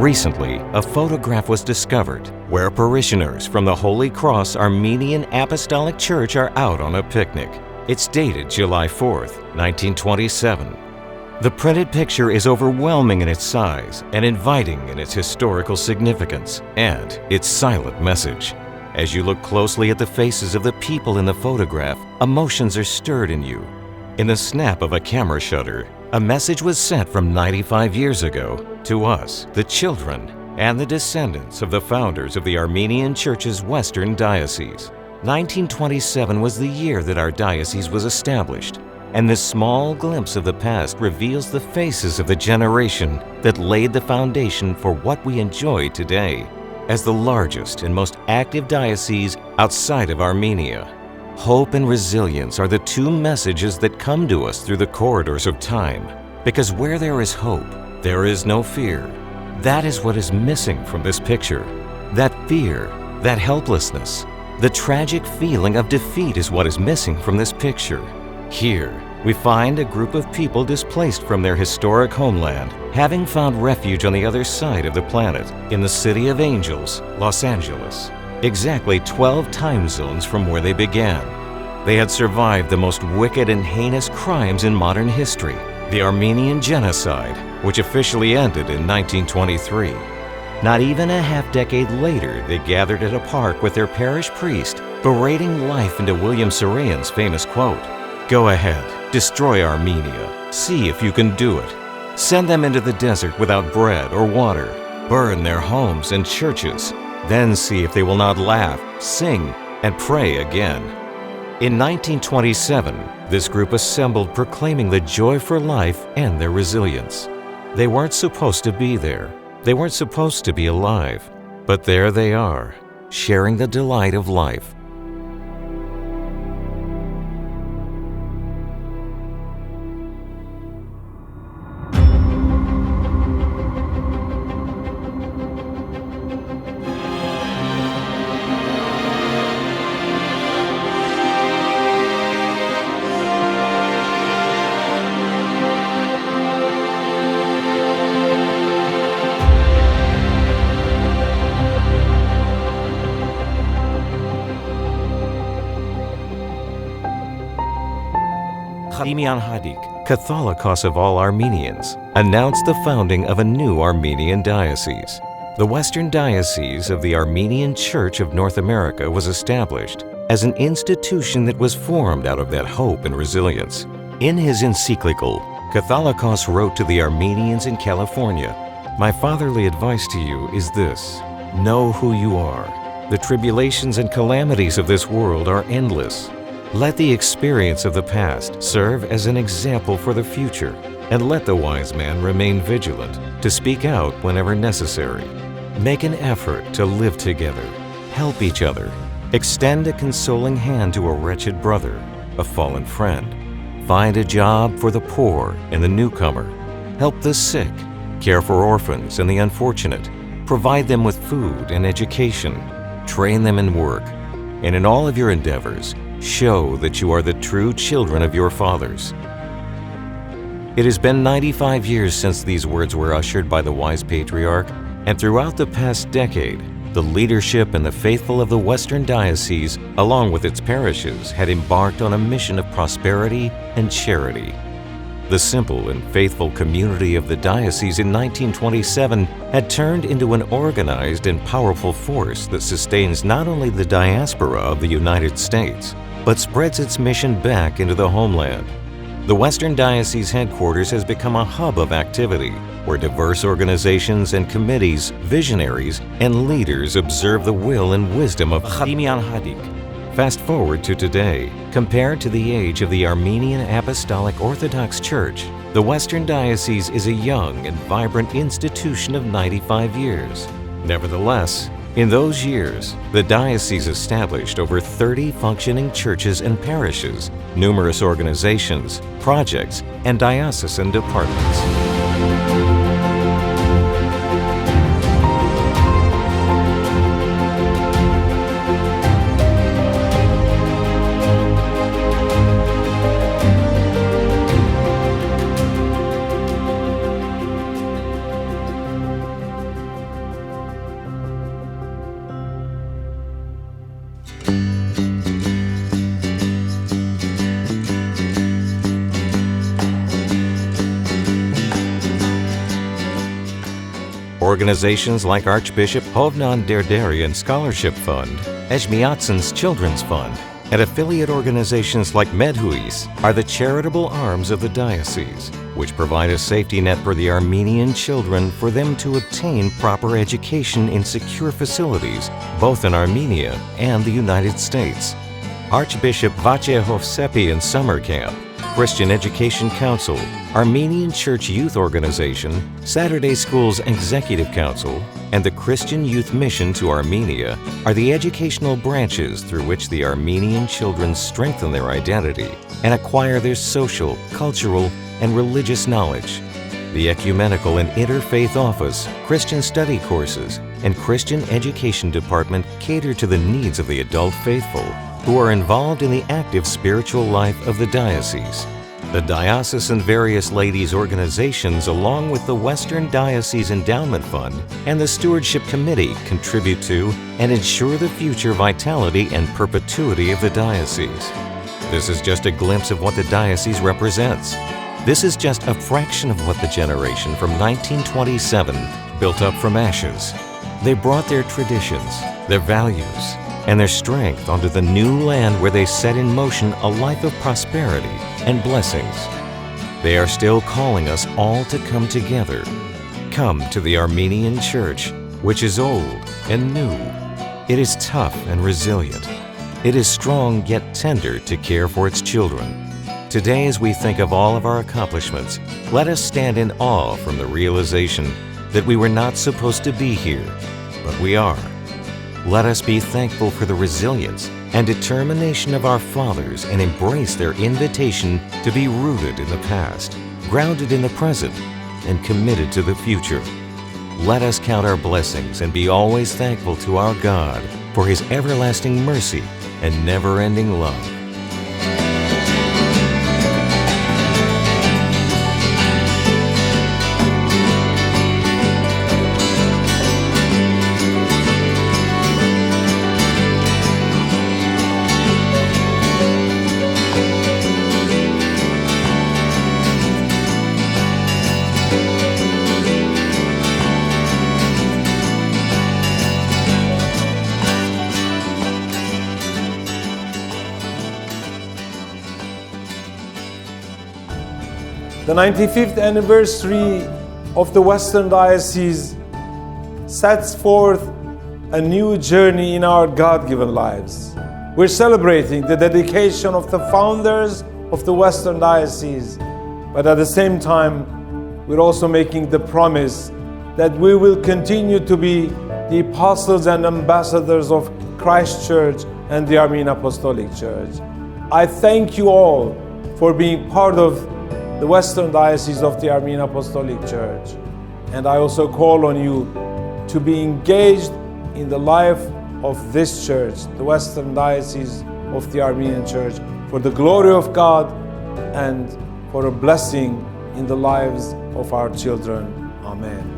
Recently, a photograph was discovered where parishioners from the Holy Cross Armenian Apostolic Church are out on a picnic. It's dated July 4th, 1927. The printed picture is overwhelming in its size and inviting in its historical significance and its silent message. As you look closely at the faces of the people in the photograph, emotions are stirred in you. In the snap of a camera shutter, a message was sent from 95 years ago to us, the children and the descendants of the founders of the Armenian Church's Western Diocese. 1927 was the year that our diocese was established, and this small glimpse of the past reveals the faces of the generation that laid the foundation for what we enjoy today. As the largest and most active diocese outside of Armenia, hope and resilience are the two messages that come to us through the corridors of time. Because where there is hope, there is no fear. That is what is missing from this picture. That fear, that helplessness, the tragic feeling of defeat is what is missing from this picture. Here, we find a group of people displaced from their historic homeland, having found refuge on the other side of the planet, in the City of Angels, Los Angeles, exactly 12 time zones from where they began. They had survived the most wicked and heinous crimes in modern history, the Armenian Genocide, which officially ended in 1923. Not even a half-decade later, they gathered at a park with their parish priest, berating life into William Saroyan's famous quote, "Go ahead, destroy Armenia. See if you can do it. Send them into the desert without bread or water. Burn their homes and churches. Then see if they will not laugh, sing, and pray again." In 1927, this group assembled proclaiming the joy for life and their resilience. They weren't supposed to be there. They weren't supposed to be alive. But there they are, sharing the delight of life. Hadimian Hadik, Catholicos of all Armenians, announced the founding of a new Armenian diocese. The Western Diocese of the Armenian Church of North America was established as an institution that was formed out of that hope and resilience. In his encyclical, Catholicos wrote to the Armenians in California, "My fatherly advice to you is this: know who you are. The tribulations and calamities of this world are endless. Let the experience of the past serve as an example for the future, and let the wise man remain vigilant to speak out whenever necessary. Make an effort to live together, help each other, extend a consoling hand to a wretched brother, a fallen friend. Find a job for the poor and the newcomer. Help the sick, care for orphans and the unfortunate, provide them with food and education, train them in work, and in all of your endeavors, show that you are the true children of your fathers." It has been 95 years since these words were ushered by the wise patriarch, and throughout the past decade, the leadership and the faithful of the Western Diocese, along with its parishes, had embarked on a mission of prosperity and charity. The simple and faithful community of the diocese in 1927 had turned into an organized and powerful force that sustains not only the diaspora of the United States, but spreads its mission back into the homeland. The Western Diocese headquarters has become a hub of activity, where diverse organizations and committees, visionaries, and leaders observe the will and wisdom of Hadimian Hadik. Fast forward to today, compared to the age of the Armenian Apostolic Orthodox Church, the Western Diocese is a young and vibrant institution of 95 years. Nevertheless, in those years, the diocese established over 30 functioning churches and parishes, numerous organizations, projects, and diocesan departments. Organizations like Archbishop Hovnan Derderian Scholarship Fund, Ejmiatsan's Children's Fund, and affiliate organizations like Medhuis are the charitable arms of the diocese, which provide a safety net for the Armenian children for them to obtain proper education in secure facilities, both in Armenia and the United States. Archbishop Vache Hovsepian Summer Camp, Christian Education Council, Armenian Church Youth Organization, Saturday Schools Executive Council, and the Christian Youth Mission to Armenia are the educational branches through which the Armenian children strengthen their identity and acquire their social, cultural, and religious knowledge. The Ecumenical and Interfaith Office, Christian Study Courses, and Christian Education Department cater to the needs of the adult faithful who are involved in the active spiritual life of the diocese. The diocesan various ladies' organizations, along with the Western Diocese Endowment Fund and the Stewardship Committee, contribute to and ensure the future vitality and perpetuity of the diocese. This is just a glimpse of what the diocese represents. This is just a fraction of what the generation from 1927 built up from ashes. They brought their traditions, their values, and their strength onto the new land where they set in motion a life of prosperity and blessings. They are still calling us all to come together. Come to the Armenian Church, which is old and new. It is tough and resilient. It is strong yet tender to care for its children. Today, as we think of all of our accomplishments, let us stand in awe from the realization that we were not supposed to be here, but we are. Let us be thankful for the resilience and determination of our fathers and embrace their invitation to be rooted in the past, grounded in the present, and committed to the future. Let us count our blessings and be always thankful to our God for His everlasting mercy and never-ending love. The 95th anniversary of the Western Diocese sets forth a new journey in our God-given lives. We're celebrating the dedication of the founders of the Western Diocese, but at the same time, we're also making the promise that we will continue to be the apostles and ambassadors of Christ Church and the Armenian Apostolic Church. I thank you all for being part of the Western Diocese of the Armenian Apostolic Church. And I also call on you to be engaged in the life of this church, the Western Diocese of the Armenian Church, for the glory of God and for a blessing in the lives of our children. Amen.